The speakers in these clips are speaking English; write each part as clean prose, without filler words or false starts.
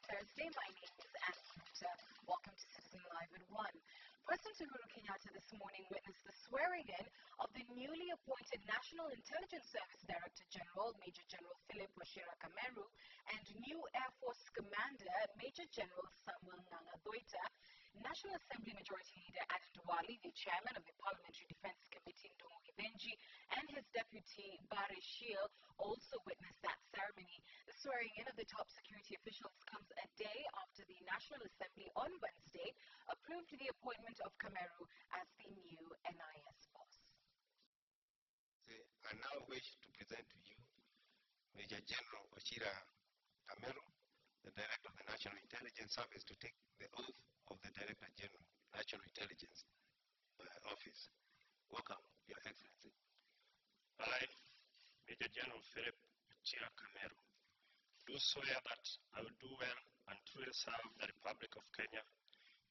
Thursday. My name is Anita. Welcome to Citizen Live at 1. President Uhuru Kenyatta this morning witnessed the swearing-in of the newly appointed National Intelligence Service Director General, Major General Philip Wachira Kameru, and new Air Force Commander, Major General Samuel Nangadoita. National Assembly Majority Leader Aden Duale, the Chairman of the Parliamentary Defense Committee Ndongo Givenji, and his deputy Barry Shiel also witnessed that ceremony. The swearing-in of the top security officials comes a day after the National Assembly on Wednesday approved the appointment of Kameru as the new NIS boss. I now wish to present to you Major General Wachira Kameru, the Director of the National Intelligence Service, to take the oath of the Director General, National Intelligence Office. Welcome, Your Excellency. I, Major General Philip Wachira Kameru, do swear that I will do well and truly serve the Republic of Kenya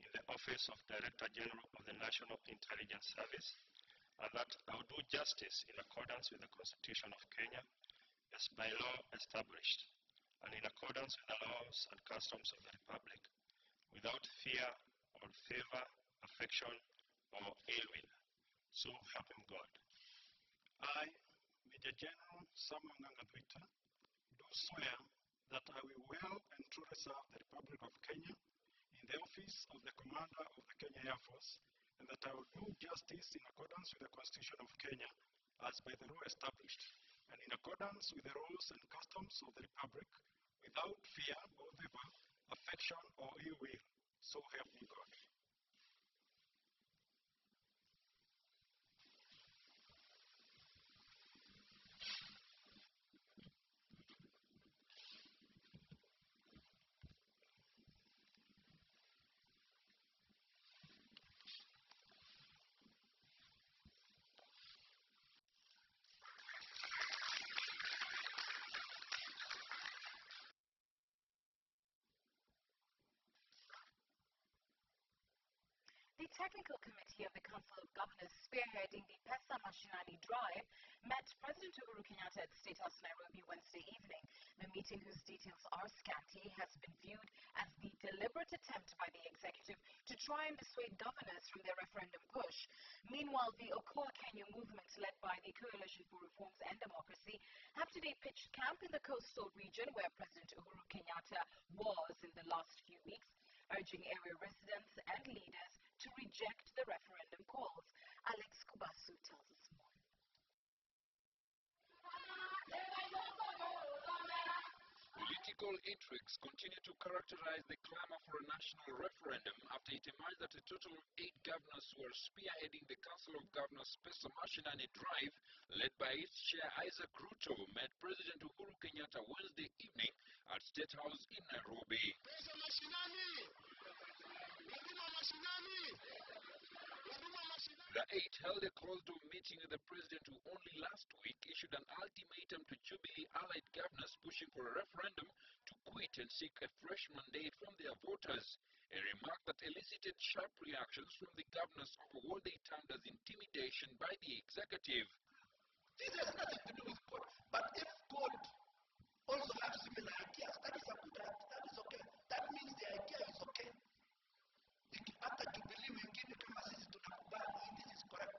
in the office of Director General of the National Intelligence Service, and that I will do justice in accordance with the Constitution of Kenya as by law established, and in accordance with the laws and customs of the Republic, without fear or favor, affection, or ill will. So help him God. I, Major General Samuel Nangadoita, do swear that I will well and truly serve the Republic of Kenya in the office of the Commander of the Kenya Air Force, and that I will do justice in accordance with the Constitution of Kenya as by the law established, and in accordance with the rules and customs of the Republic, without fear or favor, affection, or ill will. So help me God. The Technical Committee of the Council of Governors spearheading the Pesa Mashinani Drive met President Uhuru Kenyatta at State House, Nairobi, Wednesday evening. The meeting, whose details are scanty, has been viewed as the deliberate attempt by the executive to try and dissuade governors from their referendum push. Meanwhile, the Okoa Kenya movement, led by the Coalition for Reforms and Democracy, have today pitched camp in the coastal region where President Uhuru Kenyatta was in the last few weeks, urging area residents and leaders to reject the referendum calls. Alex Kubasu tells us more. Political intrigues continue to characterize the clamor for a national referendum after it emerged that a total of 8 governors who are spearheading the Council of Governors Pesa Mashinani Drive, led by its chair Isaac Ruto, met President Uhuru Kenyatta Wednesday evening at State House in Nairobi. The 8 held a closed-door meeting with the president, who only last week issued an ultimatum to Jubilee allied governors pushing for a referendum to quit and seek a fresh mandate from their voters, a remark that elicited sharp reactions from the governors over what they termed as intimidation by the executive. This has nothing to do with God, but if God also has similar ideas, that is a good idea, that is okay. That means the idea is okay. Hata Jubilee wengine kama sisi tunakubali, this is correct.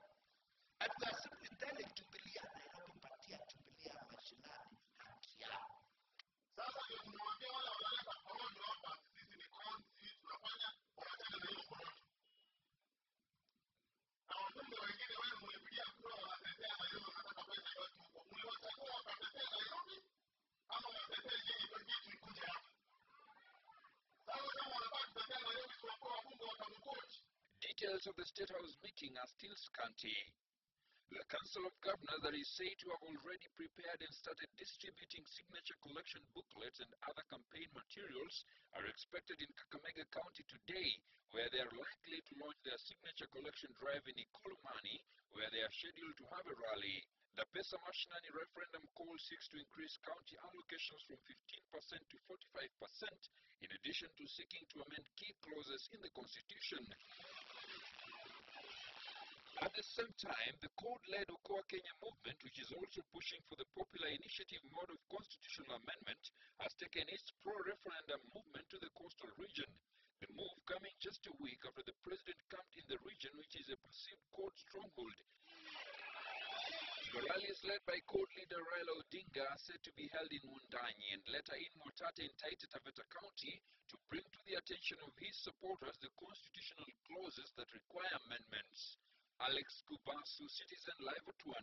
And we are simply telling Jubilee and Nairobi, patia Jubilee ya mashinani haki yao. Sasa ndio tunawaambia wale wanaleta porojo hapa, sisi ni konzi, tunafanya wanataka na hiyo porojo. Na wabunge wengine wale mlipigia kura wanatetea Nairobi, wanataka pesa yote huko. Mliwachagua wakatetea Nairobi, ama wanatetea nyinyi ndio kitu ikuje hapa. Sasa kama wanataka kutetea Nairobi, tuwakoa wabunge watamkochi. Details of the State House meeting are still scanty. The Council of Governors that is said to have already prepared and started distributing signature collection booklets and other campaign materials are expected in Kakamega County today, where they are likely to launch their signature collection drive in Ikolomani, where they are scheduled to have a rally. The Pesa Mashinani referendum call seeks to increase county allocations from 15% to 45%, in addition to seeking to amend key clauses in the Constitution. At the same time, the code-led Okoa Kenya movement, which is also pushing for the popular initiative mode of constitutional amendment, has taken its pro-referendum movement to the coastal region. The move coming just a week after the president camped in the region, which is a perceived court stronghold. The rally is led by court leader Raila Odinga, said to be held in Wundanyi and later in Mwatate in Taita Taveta County, to bring to the attention of his supporters the constitutional clauses that require amendments. Alex Kubasu, Citizen Live at 1.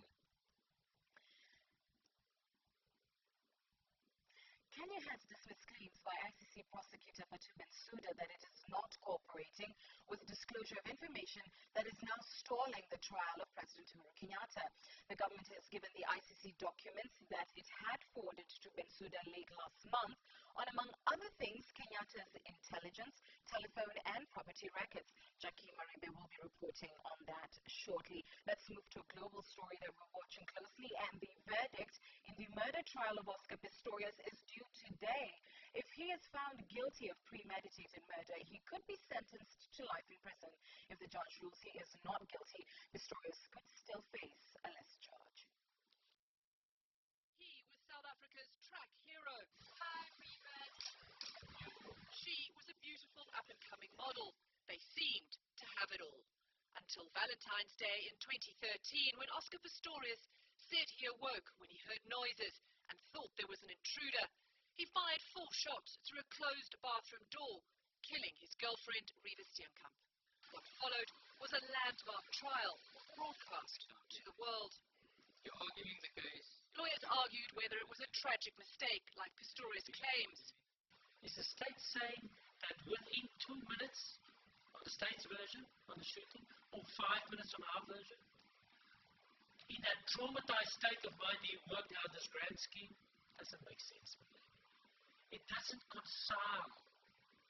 Kenya has dismissed claims by ICC prosecutor Fatou Bensouda that it is not cooperating with disclosure of information that is now stalling the trial of President Uhuru Kenyatta. The government has given the ICC documents that it had forwarded to Bensouda late last month on, among other things, Kenyatta's intelligence, telephone and property records. Jackie Maribe will be reporting on that shortly. Let's move to a global story that we're watching closely, and the verdict in the murder trial of Oscar Pistorius is due today. If he is found guilty of premeditated murder, he could be sentenced to life in prison. If the judge rules he is not guilty, Pistorius could still face a lesser charge. He was South Africa's track hero. She was a beautiful up-and-coming model. They seemed to have it all. Until Valentine's Day in 2013, when Oscar Pistorius said he awoke when he heard noises and thought there was an intruder. He fired 4 shots through a closed bathroom door, killing his girlfriend, Reva Steenkamp. What followed was a landmark trial, broadcast to the world. You're arguing the case. Lawyers argued whether it was a tragic mistake, like Pistorius claims. Is the state saying that within 2 minutes on the state's version on the shooting, or 5 minutes on our version, in that traumatized state of mind, he worked out this grand scheme? Doesn't make sense. It doesn't coincide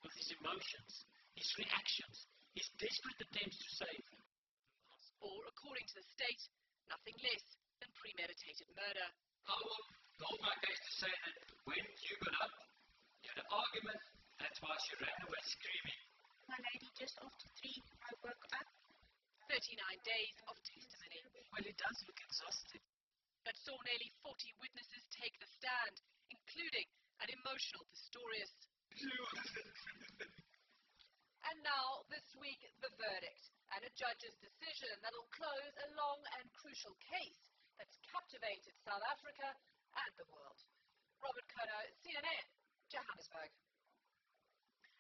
with his emotions, his reactions, his desperate attempts to save him. Or, according to the state, nothing less than premeditated murder. I will hold my case to say that when you got up, you had an argument, that's why she ran away screaming. My lady, just after 3, I woke up. 39 days of testimony. Well, he does look exhausted. That saw nearly 40 witnesses take the stand, including an emotional Pistorius. And now, this week, the verdict, and a judge's decision that'll close a long and crucial case that's captivated South Africa and the world. Robert Kono, CNN, Johannesburg.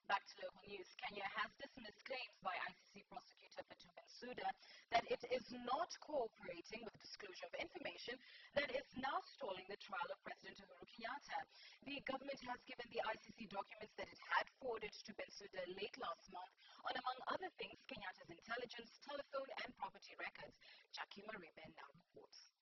Back to local news. Kenya has dismissed claims by ICC prosecutor Fatou Bensouda that it is not cooperating with disclosure of information that is now stalling the trial of President Uhuru Kenyatta. The government has given the ICC documents that it had forwarded to Bensouda late last month on, among other things, Kenyatta's intelligence, telephone and property records. Jackie Maribe now reports.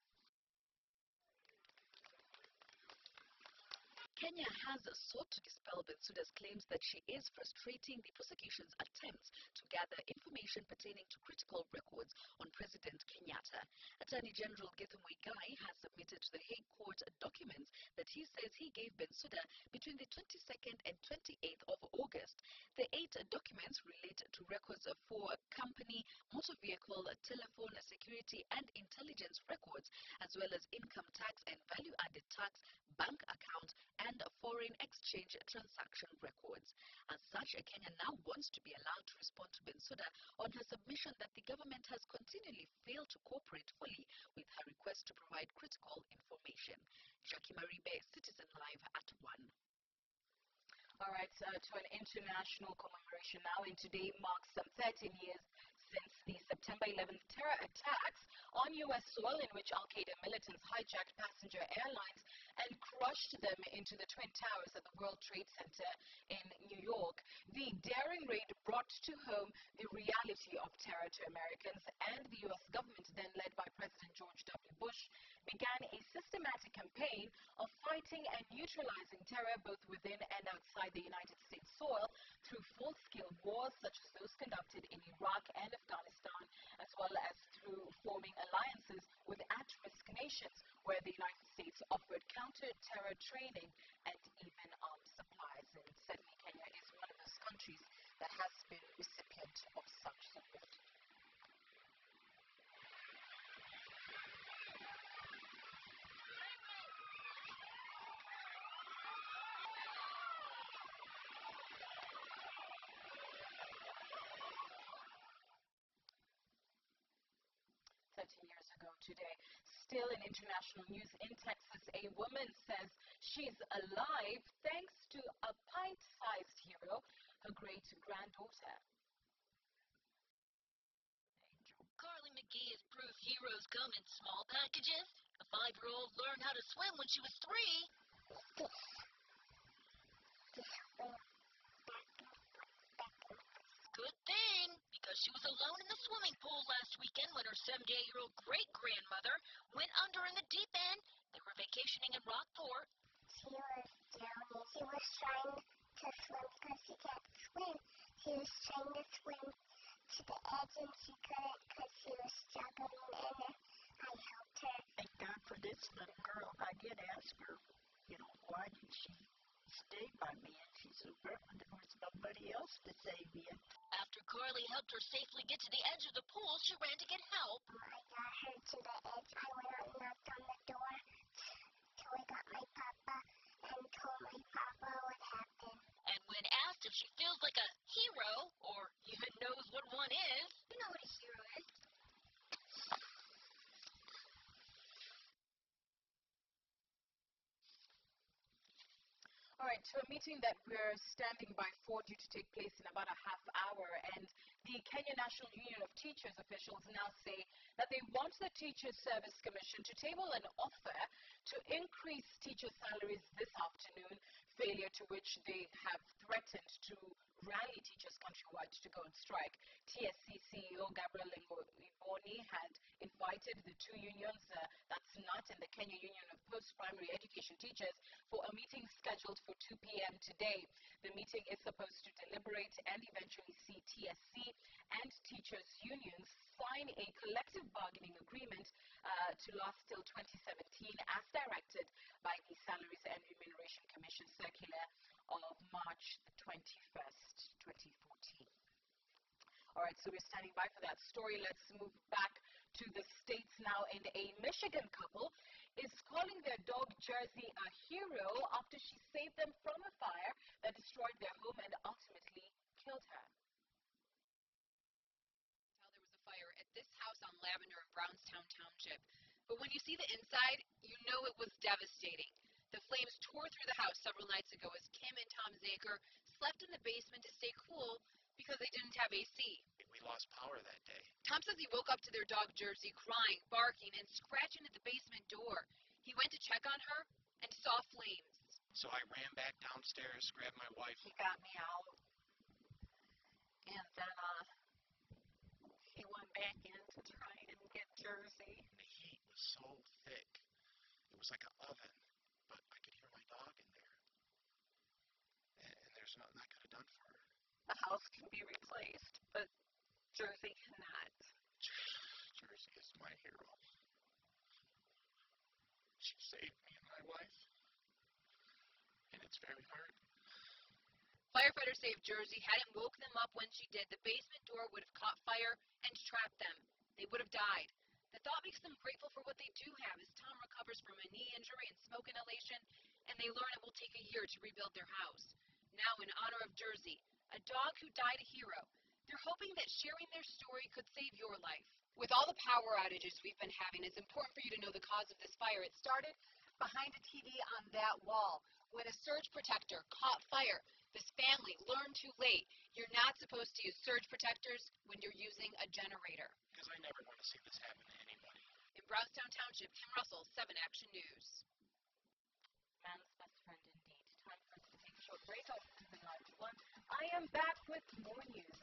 Kenya has sought to dispel Bensouda's claims that she is frustrating the prosecution's attempts to gather information pertaining to critical records on President Kenyatta. Attorney General Githu Muigai has submitted to the Hague Court documents that he says he gave Bensouda between the 22nd and 28th of August. The 8 documents relate to records for company, motor vehicle, telephone, security and intelligence records, as well as income tax and value-added tax, bank account, and foreign exchange transaction records. As such, Kenya now wants to be allowed to respond to Bensouda on her submission that the government has continually failed to cooperate fully with her request to provide critical information. Jackie Maribe, Citizen Live at 1. All right, to an international commemoration now, and today marks 13 years since the September 11th terror attacks on U.S. soil, in which Al-Qaeda militants hijacked passenger airlines and crushed them into the Twin Towers at the World Trade Center in New York. The daring raid brought to home the reality of terror to Americans, and the U.S. government, then led by President George W. Bush, began a systematic campaign of fighting and neutralizing terror both within and outside the United States soil through full-scale wars such as those conducted in Iraq and Afghanistan, as well as through forming alliances with at-risk nations where the United States offered counter-terror training and even armed supplies. And certainly Kenya is one of those countries that has been recipient of such support. years ago today. Still in international news, in Texas, a woman says she's alive thanks to a pint-sized hero, her great-granddaughter. Carly McGee is proof heroes come in small packages. A 5-year-old learned how to swim when she was 3. Good thing, because she was alone in the swimming pool last weekend when her 78-year-old great-grandmother went under in the deep end. They were vacationing in Rockport. She was drowning. She was trying to swim because she can't swim. She was trying to swim to the edge and she couldn't because she was struggling, and I helped her. Thank God for this little girl. I did ask her, why did she stay by me? And she said, well, there was nobody else to save you. After Carly helped her safely get to the edge of the pool, she ran to get help. I got her to the edge. I went out and knocked on the door till I got my papa and told my papa what happened. And when asked if she feels like a hero, or even knows what one is, you know what a hero is. All right, to a meeting that we're standing by for due to take place in about a half hour, and the Kenya National Union of Teachers officials now say that they want the Teachers Service Commission to table an offer to increase teacher salaries this afternoon, failure to which they have threatened to rally teachers countrywide to go on strike. TSC CEO Gabriel Iboni had invited the two unions, that's NUT and the Kenya Union of Post-Primary Education Teachers, for a meeting scheduled for 2 p.m. today. The meeting is supposed to deliberate and eventually see TSC and teachers' unions sign a collective bargaining agreement to last till 2017 as directed by the Salaries and Remuneration Commission circular of March the 21st, 2014. All right, so we're standing by for that story. Let's move back to the States now. And a Michigan couple is calling their dog Jersey a hero after she saved them from a fire that destroyed their home and ultimately killed her. There was a fire at this house on Lavender in Brownstown Township. But when you see the inside, you know it was devastating. The flames tore through the house several nights ago as Kim and Tom Zaker slept in the basement to stay cool because they didn't have AC. We lost power that day. Tom says he woke up to their dog Jersey crying, barking, and scratching at the basement door. He went to check on her and saw flames. So I ran back downstairs, grabbed my wife. He got me out. And then he went back in to try and get Jersey. The heat was so thick. It was like an oven. But I could hear my dog in there. And there's nothing I could have done for her. The house can be replaced, but Jersey cannot. Jersey is my hero. She saved me and my wife. And it's very hard. Firefighters say if Jersey hadn't woke them up when she did, the basement door would have caught fire and trapped them. They would have died. The thought makes them grateful for what they do have as Tom recovers from a knee injury and smoke inhalation, and they learn it will take a year to rebuild their house. Now, in honor of Jersey, a dog who died a hero, they're hoping that sharing their story could save your life. With all the power outages we've been having, it's important for you to know the cause of this fire. It started behind a TV on that wall. When a surge protector caught fire, this family learned too late. You're not supposed to use surge protectors when you're using a generator. Because I never want to see this happen to anybody. In Brownstown Township, Kim Russell, 7 Action News. Man's best friend indeed. Time for us to take a short break. I'll see you live at 1. I am back with more news.